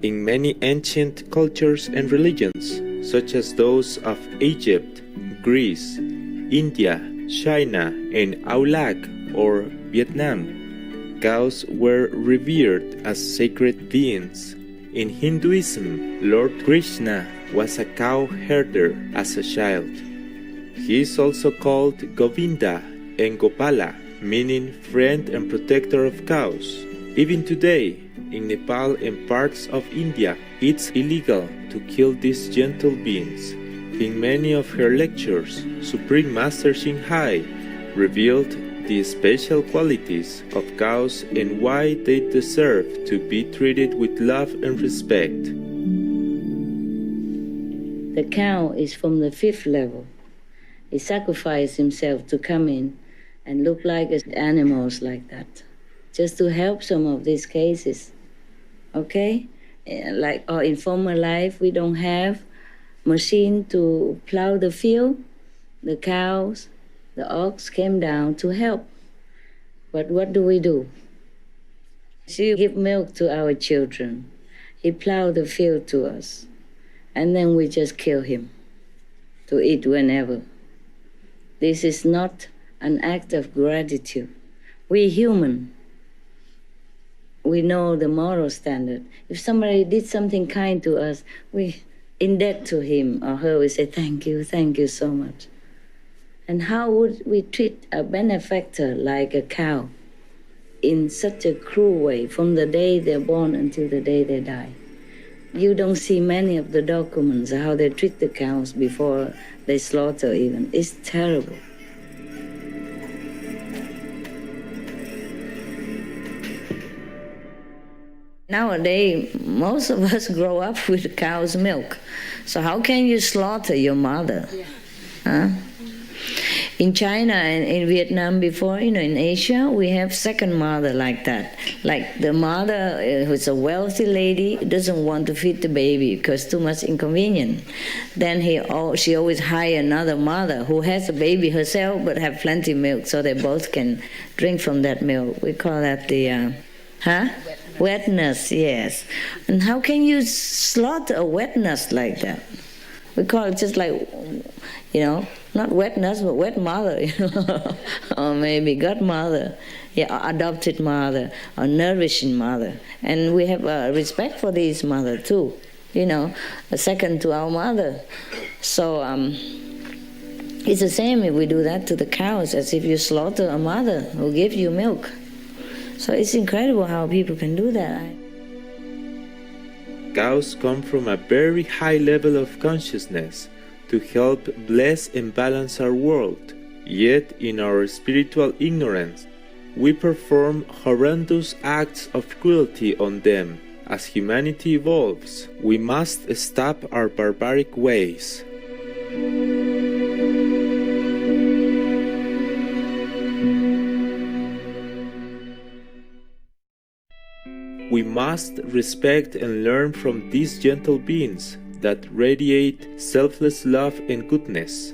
in many ancient cultures and religions, such as those of Egypt, Greece, India, China, and Aulak or Vietnam, cows were revered as sacred beings. In Hinduism, Lord Krishna was a cow herder as a child. He is also called Govinda and Gopala, meaning friend and protector of cows. Even today, in Nepal and parts of India, it's illegal to kill these gentle beings. In many of her lectures, Supreme Master Xinghai revealed the special qualities of cows and why they deserve to be treated with love and respect. The cow is from the 5th level. He sacrificed himself to come in and look like animals like that, just to help some of these cases, okay? Like in former life, we don't have machine to plow the field. The cows, the ox came down to help. But what do? She give milk to our children. He plowed the field to us. And then we just kill him to eat whenever. This is not an act of gratitude. We human. We know the moral standard. If somebody did something kind to us, we in debt to him or her, we say, thank you so much. And how would we treat a benefactor like a cow in such a cruel way from the day they're born until the day they die? You don't see many of the documents how they treat the cows before they slaughter even. It's terrible. Nowadays, most of us grow up with cow's milk. So how can you slaughter your mother? Huh? In China and in Vietnam before, in Asia, we have second mother like that. Like the mother who's a wealthy lady doesn't want to feed the baby because too much inconvenience. Then she always hire another mother who has a baby herself but have plenty of milk so they both can drink from that milk. We call that the, wet nurse, yes. And how can you slaughter a wet nurse like that? We call it just like, not wet nurse, but wet mother, or maybe godmother, adopted mother, or nourishing mother. And we have respect for these mother too, a second to our mother. So it's the same if we do that to the cows as if you slaughter a mother who gives you milk. So it's incredible how people can do that. Cows come from a very high level of consciousness to help bless and balance our world. Yet, in our spiritual ignorance, we perform horrendous acts of cruelty on them. As humanity evolves, we must stop our barbaric ways. We must respect and learn from these gentle beings that radiate selfless love and goodness.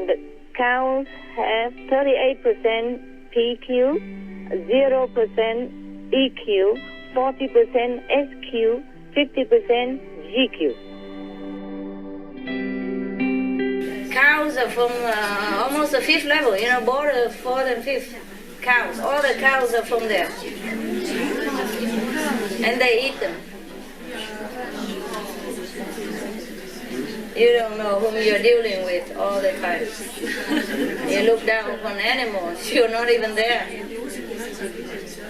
The cows have 38% PQ, 0% EQ, 40% SQ, 50% GQ. Cows are from almost the 5th level, border 4th and 5th. Cows, all the cows are from there. And they eat them. You don't know whom you're dealing with all the time. You look down upon animals, you're not even there.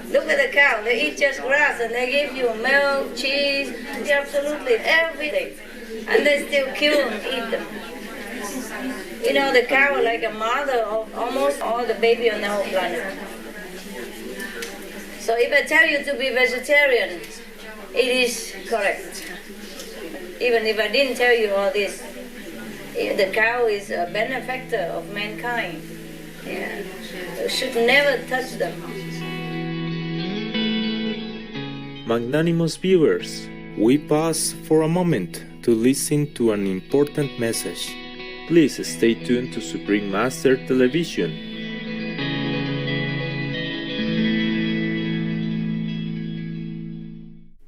Look at the cow, they eat just grass and they give you milk, cheese, absolutely everything. And they still kill and eat them. The cow is like a mother of almost all the baby on the whole planet. So if I tell you to be vegetarian, it is correct. Even if I didn't tell you all this, the cow is a benefactor of mankind. Yeah. You should never touch them. Magnanimous viewers, we pause for a moment to listen to an important message. Please stay tuned to Supreme Master Television.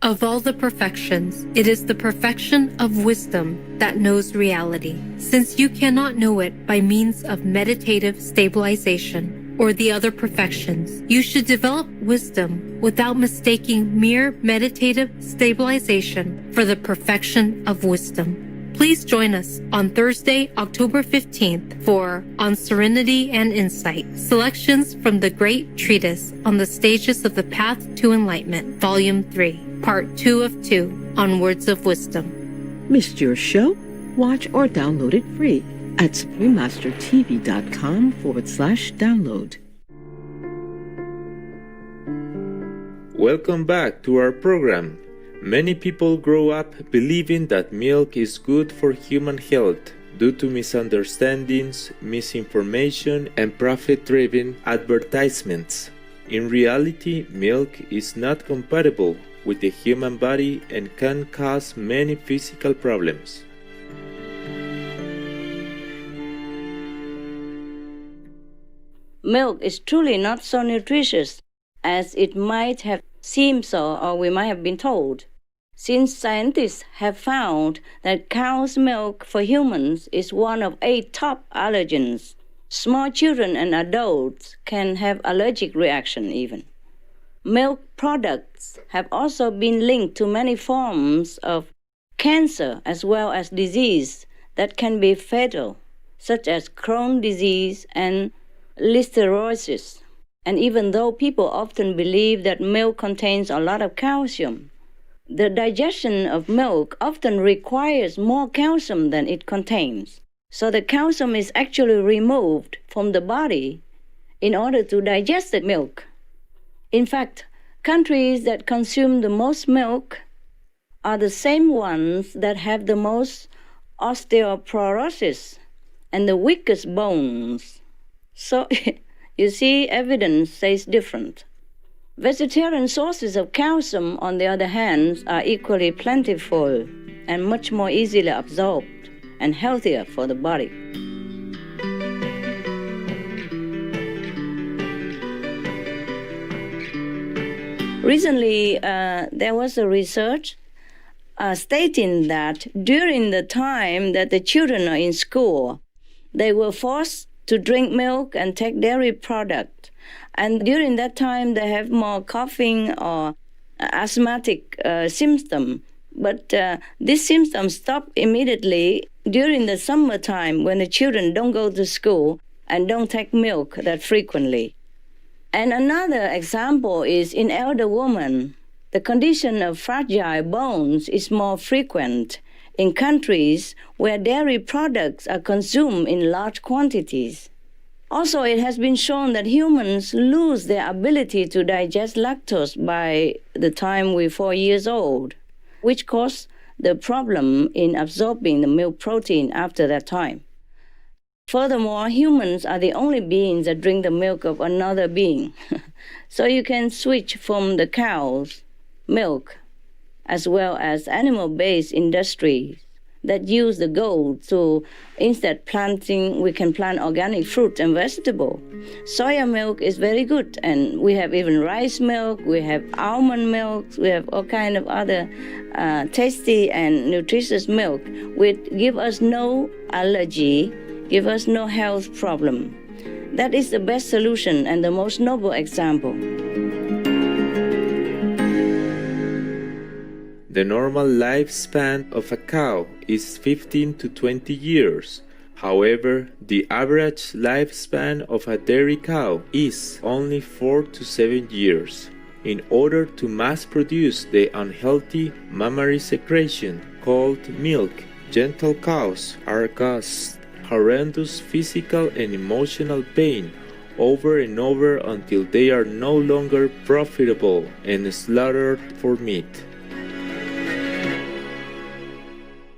Of all the perfections, it is the perfection of wisdom that knows reality, since you cannot know it by means of meditative stabilization or the other perfections. You should develop wisdom without mistaking mere meditative stabilization for the perfection of wisdom. Please join us on Thursday, October 15th for On Serenity and Insight, selections from the great treatise on the stages of the path to enlightenment, Volume 3, Part 2 of 2, on Words of Wisdom. Missed your show? Watch or download it free at suprememastertv.com/download. Welcome back to our program. Many people grow up believing that milk is good for human health due to misunderstandings, misinformation, and profit-driven advertisements. In reality, milk is not compatible with the human body and can cause many physical problems. Milk is truly not so nutritious as it might have seemed so, or we might have been told, since scientists have found that cow's milk for humans is one of 8 top allergens. Small children and adults can have allergic reaction even. Milk products have also been linked to many forms of cancer as well as disease that can be fatal, such as Crohn's disease and listeriosis. And even though people often believe that milk contains a lot of calcium, the digestion of milk often requires more calcium than it contains. So the calcium is actually removed from the body in order to digest the milk. In fact, countries that consume the most milk are the same ones that have the most osteoporosis and the weakest bones. So, you see, evidence says different. Vegetarian sources of calcium, on the other hand, are equally plentiful and much more easily absorbed and healthier for the body. Recently, there was a research stating that during the time that the children are in school, they were forced to drink milk and take dairy products. And during that time, they have more coughing or asthmatic symptoms. But these symptoms stop immediately during the summertime when the children don't go to school and don't take milk that frequently. And another example is in elder women. The condition of fragile bones is more frequent in countries where dairy products are consumed in large quantities. Also, it has been shown that humans lose their ability to digest lactose by the time we're 4 years old, which causes the problem in absorbing the milk protein after that time. Furthermore, humans are the only beings that drink the milk of another being. So you can switch from the cow's milk as well as animal-based industries that use the goat to instead planting, we can plant organic fruit and vegetable. Soya milk is very good, and we have even rice milk, we have almond milk, we have all kind of other tasty and nutritious milk, which give us no allergy, give us no health problem. That is the best solution and the most noble example. The normal lifespan of a cow is 15 to 20 years. However, the average lifespan of a dairy cow is only 4 to 7 years. In order to mass produce the unhealthy mammary secretion called milk, gentle cows are caused horrendous physical and emotional pain over and over until they are no longer profitable and slaughtered for meat.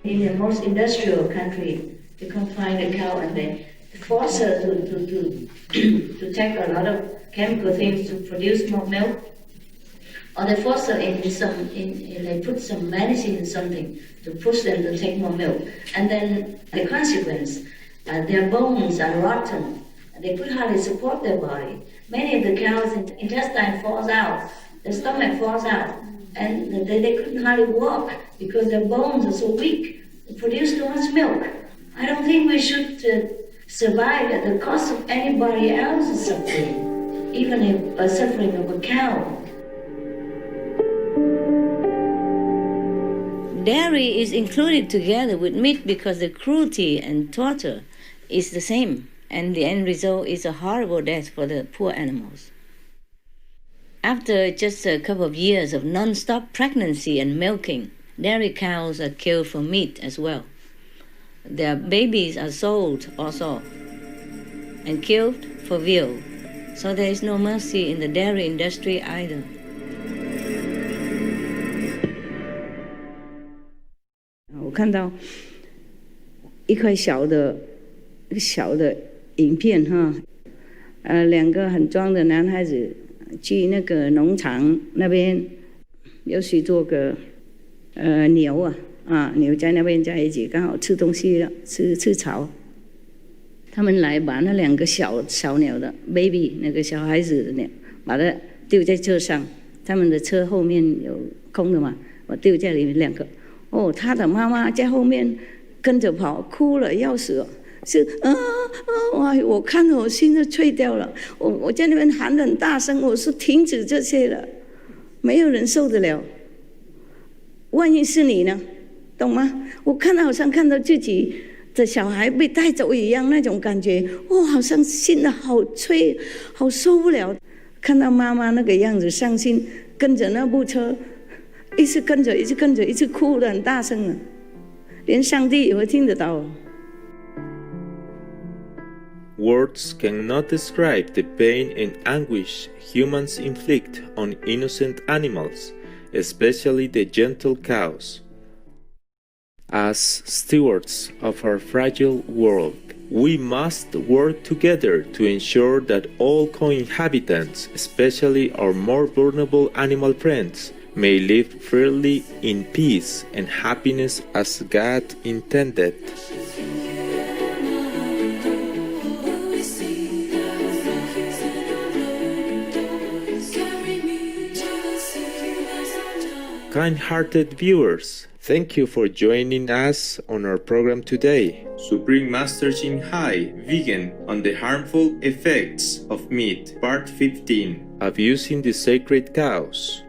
In the most industrial country, you can find a cow and they force her to take a lot of chemical things to produce more milk, or they force her they put some medicine in something to push them to take more milk, and then the consequence, their bones are rotten. They could hardly support their body. Many of the cows' intestine falls out, the stomach falls out, and they couldn't hardly walk because their bones are so weak. They produce so much milk. I don't think we should survive at the cost of anybody else's suffering, even if a suffering of a cow. Dairy is included together with meat because the cruelty and torture is the same, and the end result is a horrible death for the poor animals. After just a couple of years of non-stop pregnancy and milking, dairy cows are killed for meat as well. Their babies are sold also and killed for veal. So there is no mercy in the dairy industry either. I 看到一块小的影片哈，两个很壮的男孩子去那个农场那边，有许多个牛牛在那边在一起，刚好吃东西了，吃草。他们来把那两个小鸟的 baby 那个小孩子的鸟，把它丢在车上，他们的车后面有空的嘛，我丢在里面两个。他的妈妈在后面跟着跑，哭了要死了，我看着我心都碎掉了。我在那边喊得很大声，我说停止这些了，没有人受得了。万一是你呢？懂吗？我好像看到自己的小孩被带走一样那种感觉，好像心里好脆，好受不了。看到妈妈那个样子伤心，跟着那部车。一直跟着，一直哭得很大声了，连上帝也会听得到。Words cannot describe the pain and anguish humans inflict on innocent animals, especially the gentle cows. As stewards of our fragile world, we must work together to ensure that all co-inhabitants, especially our more vulnerable animal friends, may live freely in peace and happiness as God intended. Kind-hearted viewers, thank you for joining us on our program today. Supreme Master Shin Hai, Vegan on the Harmful Effects of Meat, Part 15, Abusing the Sacred Cows.